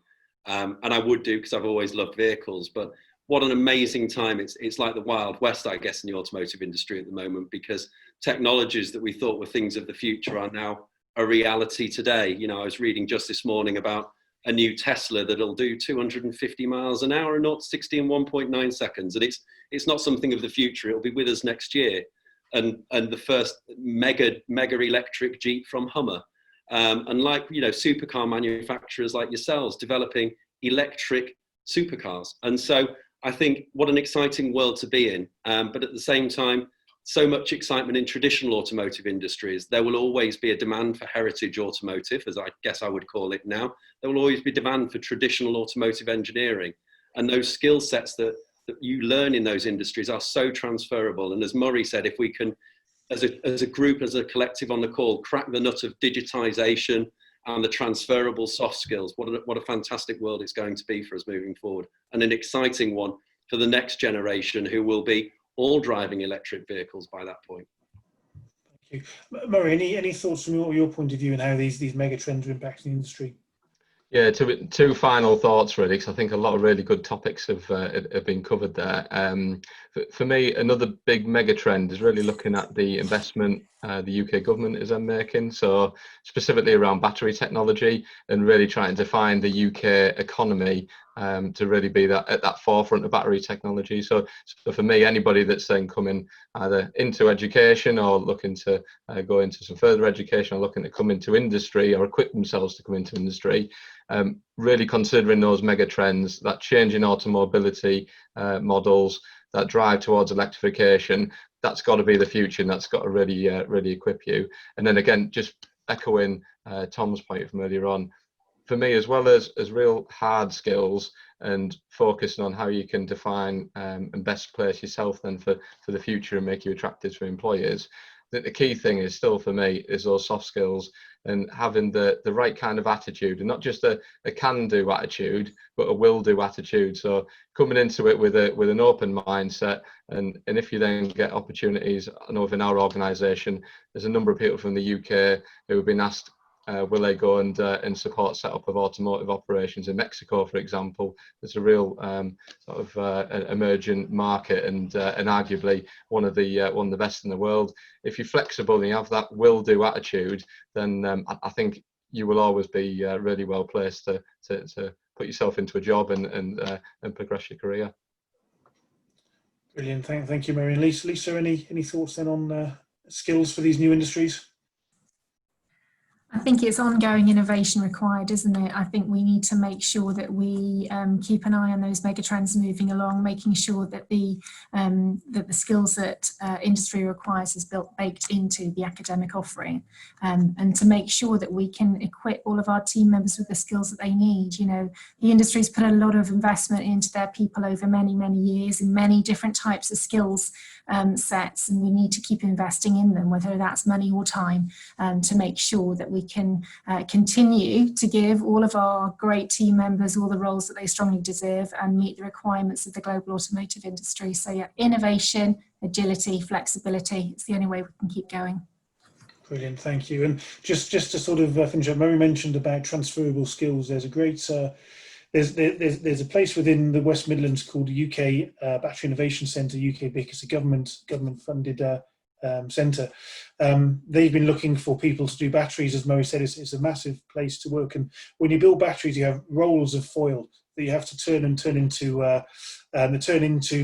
And I would do, because I've always loved vehicles, but what an amazing time. It's like the Wild West, I guess, in the automotive industry at the moment, because technologies that we thought were things of the future are now a reality today. I was reading just this morning about a new Tesla that'll do 250 miles an hour and 0 to 60 in 1.9 seconds. And it's not something of the future. It'll be with us next year. And the first mega electric Jeep from Hummer. And like, supercar manufacturers like yourselves developing electric supercars. And so I think what an exciting world to be in. But at the same time, so much excitement in traditional automotive industries. There will always be a demand for heritage automotive, as I guess I would call it now. There will always be demand for traditional automotive engineering. And those skill sets that you learn in those industries are so transferable. And as Murray said, if we can, as a group, as a collective on the call, crack the nut of digitization and the transferable soft skills, what a fantastic world it's going to be for us moving forward, and an exciting one for the next generation who will be all driving electric vehicles by that point. Thank you. Murray, any thoughts from your point of view and how these mega trends are impacting the industry? Yeah, two final thoughts really, because I think a lot of really good topics have been covered there. For me, another big mega trend is really looking at the investment the UK government is making, so specifically around battery technology, and really trying to find the UK economy to really be at that forefront of battery technology. So for me, anybody that's then coming either into education or looking to go into some further education, or looking to come into industry or equip themselves to come into industry, really considering those mega trends, that change in automobility models, that drive towards electrification, that's got to be the future, and that's got to really really equip you. And then again, just echoing Tom's point from earlier on, for me, as well as real hard skills and focusing on how you can define and best place yourself then for the future and make you attractive to employers, I think the key thing is still for me is those soft skills and having the right kind of attitude, and not just a can-do attitude, but a will-do attitude. So coming into it with an open mindset, and if you then get opportunities, I know within our organisation, there's a number of people from the UK who have been asked, will they go and support setup of automotive operations in Mexico, for example. There's a real sort of an emergent market, and arguably one of the best in the world. If you're flexible and you have that will-do attitude, then I think you will always be really well placed to put yourself into a job and progress your career. Brilliant, thank you, Mary. And Lisa, any thoughts then on skills for these new industries? I think it's ongoing innovation required, isn't it? I think we need to make sure that we keep an eye on those megatrends moving along, making sure that the skills that industry requires is baked into the academic offering, and to make sure that we can equip all of our team members with the skills that they need. You know, the industry's put a lot of investment into their people over many, many years in many different types of skills sets, and we need to keep investing in them, whether that's money or time, to make sure that we can continue to give all of our great team members all the roles that they strongly deserve and meet the requirements of the global automotive industry. So yeah, innovation, agility, flexibility, it's the only way we can keep going. Brilliant, thank you. And just to sort of finish up, Mary mentioned about transferable skills. There's a great there's a place within the West Midlands called the UK Battery Innovation Centre, UK BIC. It's a government funded centre. They've been looking for people to do batteries. As Murray said, it's a massive place to work. And when you build batteries, you have rolls of foil that you have to turn into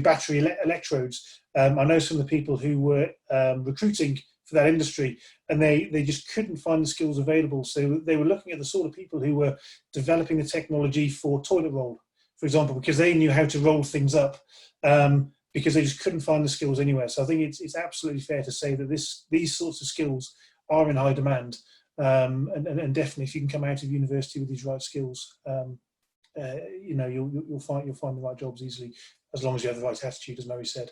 battery electrodes. I know some of the people who were recruiting for that industry, and they just couldn't find the skills available. So they were looking at the sort of people who were developing the technology for toilet roll, for example, because they knew how to roll things up, because they just couldn't find the skills anywhere. So I think it's absolutely fair to say that these sorts of skills are in high demand, and definitely if you can come out of university with these right skills, you know, you'll find the right jobs easily, as long as you have the right attitude, as Mary said.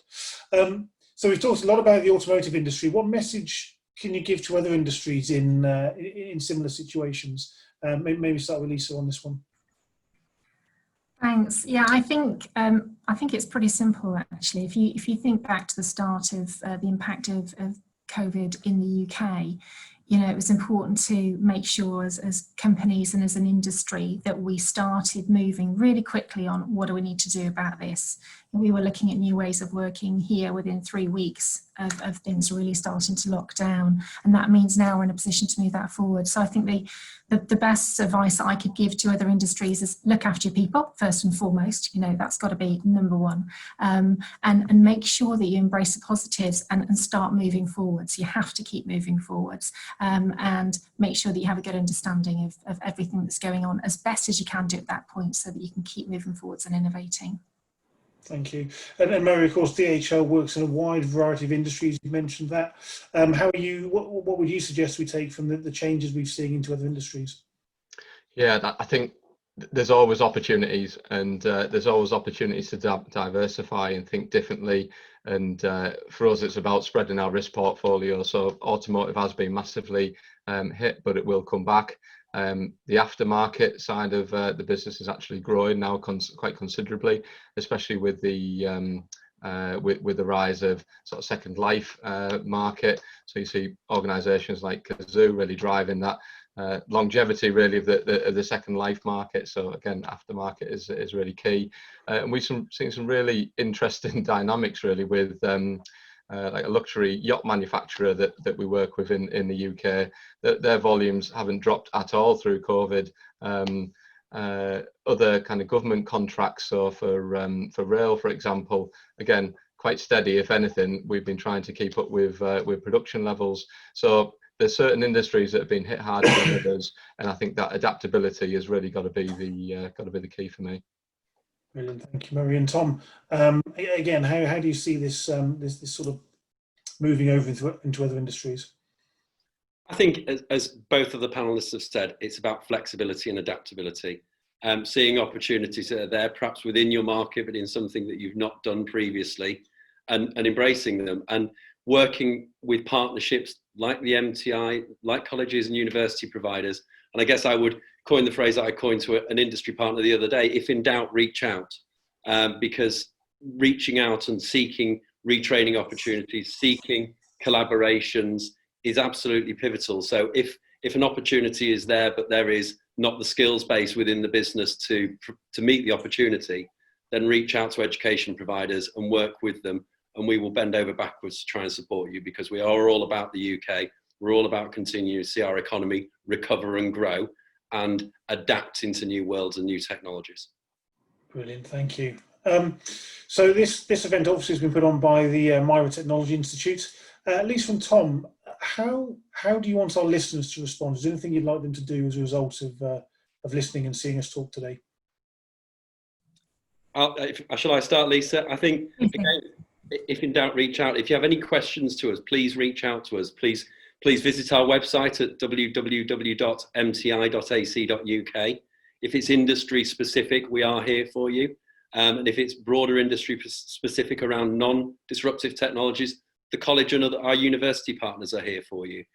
So we've talked a lot about the automotive industry. What message can you give to other industries in similar situations? Maybe start with Lisa on this one. Thanks. Yeah, I think it's pretty simple actually. If you think back to the start of the impact of COVID in the UK, you know, it was important to make sure as companies and as an industry that we started moving really quickly on what do we need to do about this. And we were looking at new ways of working here within 3 weeks of things really starting to lock down, and that means now we're in a position to move that forward. So I think the best advice that I could give to other industries is look after your people first and foremost. You know, that's got to be number one, and make sure that you embrace the positives and start moving forwards. You have to keep moving forwards, and make sure that you have a good understanding of everything that's going on as best as you can do at that point, so that you can keep moving forwards and innovating. Thank you. And Mary, of course, DHL works in a wide variety of industries. You mentioned that. How are you? What would you suggest we take from the changes we've seen into other industries? Yeah, I think there's always opportunities, and there's always opportunities to diversify and think differently. And for us, it's about spreading our risk portfolio. So automotive has been massively hit, but it will come back. The aftermarket side of the business is actually growing now quite considerably, especially with the rise of sort of second life market. So you see organisations like Kazoo really driving that longevity really of the second life market. So again, aftermarket is really key, and we've seen some really interesting dynamics really with like a luxury yacht manufacturer that we work with in the UK. Their volumes haven't dropped at all through COVID. Other kind of government contracts, so for rail, for example, again quite steady. If anything, we've been trying to keep up with production levels. So there's certain industries that have been hit harder than others, and I think that adaptability has really got to be the key for me. Brilliant, thank you, Murray. And Tom, again, how do you see this this sort of moving over into other industries? I think, as both of the panelists have said, it's about flexibility and adaptability. Seeing opportunities that are there, perhaps within your market, but in something that you've not done previously, and embracing them, and working with partnerships like the MTI, like colleges and university providers. And I guess I would coin the phrase that I coined to an industry partner the other day: if in doubt, reach out. Because reaching out and seeking retraining opportunities, seeking collaborations is absolutely pivotal. So if an opportunity is there, but there is not the skills base within the business to meet the opportunity, then reach out to education providers and work with them, and we will bend over backwards to try and support you, because we are all about the UK. We're all about continuing to see our economy recover and grow and adapt into new worlds and new technologies. Brilliant, thank you. So this event obviously has been put on by the MIRA Technology Institute. At least from Tom, how do you want our listeners to respond? Is there anything you'd like them to do as a result of listening and seeing us talk today? Shall I start, Lisa? I think, again, if in doubt, reach out. If you have any questions to us, please reach out to us. Please visit our website at www.mti.ac.uk. If it's industry specific, we are here for you. And if it's broader industry specific around non-disruptive technologies, the college and our university partners are here for you.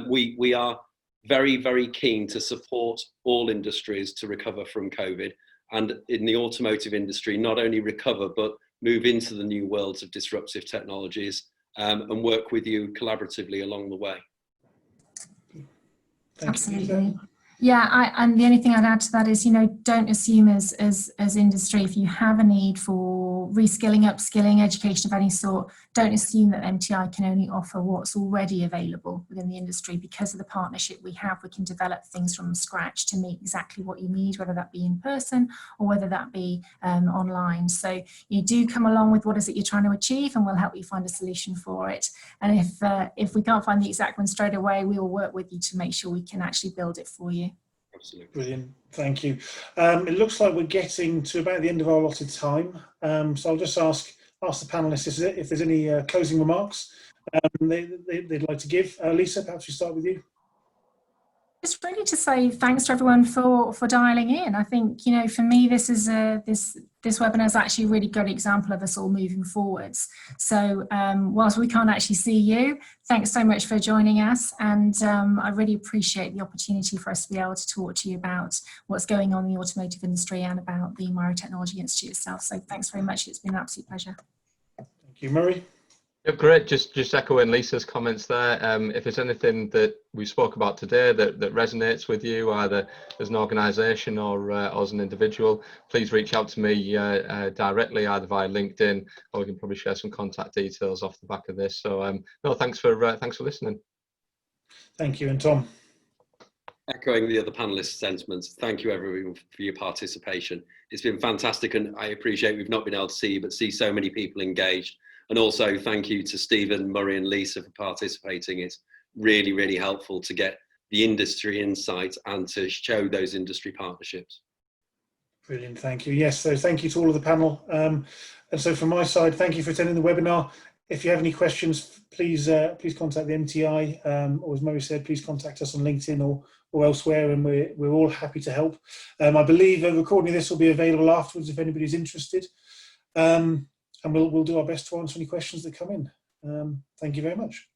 We are very, very keen to support all industries to recover from COVID, and in the automotive industry, not only recover, but move into the new worlds of disruptive technologies, and work with you collaboratively along the way. Absolutely. Yeah, and the only thing I'd add to that is, don't assume as industry, if you have a need for reskilling, upskilling, education of any sort, don't assume that MTI can only offer what's already available within the industry. Because of the partnership we have, we can develop things from scratch to meet exactly what you need, whether that be in person or whether that be online. So you do come along with what is it you're trying to achieve, and we'll help you find a solution for it. And if we can't find the exact one straight away, we will work with you to make sure we can actually build it for you. Absolutely. Brilliant, thank you. It looks like we're getting to about the end of our allotted time, so I'll just ask the panelists if there's any closing remarks they'd like to give. Lisa, perhaps we start with you. Just really to say thanks to everyone for dialing in. I think, for me, this is this webinar is actually a really good example of us all moving forwards. So whilst we can't actually see you, thanks so much for joining us, and I really appreciate the opportunity for us to be able to talk to you about what's going on in the automotive industry and about the MIRA Technology Institute itself. So thanks very much. It's been an absolute pleasure. Thank you, Murray. Yeah, great. Just echoing Lisa's comments there. If there's anything that we spoke about today that resonates with you, either as an organisation or as an individual, please reach out to me directly, either via LinkedIn, or we can probably share some contact details off the back of this. So no, thanks for listening. Thank you, and Tom. Echoing the other panelists' sentiments, thank you everyone for your participation. It's been fantastic, and I appreciate we've not been able to see you, but see so many people engaged. And also thank you to Stephen, Murray and Lisa for participating. It's really, really helpful to get the industry insight and to show those industry partnerships. Brilliant, thank you. Yes, so thank you to all of the panel. And so from my side, thank you for attending the webinar. If you have any questions, please contact the MTI, or as Murray said, please contact us on LinkedIn or elsewhere, and we're all happy to help. I believe a recording of this will be available afterwards if anybody's interested. And we'll do our best to answer any questions that come in. Thank you very much.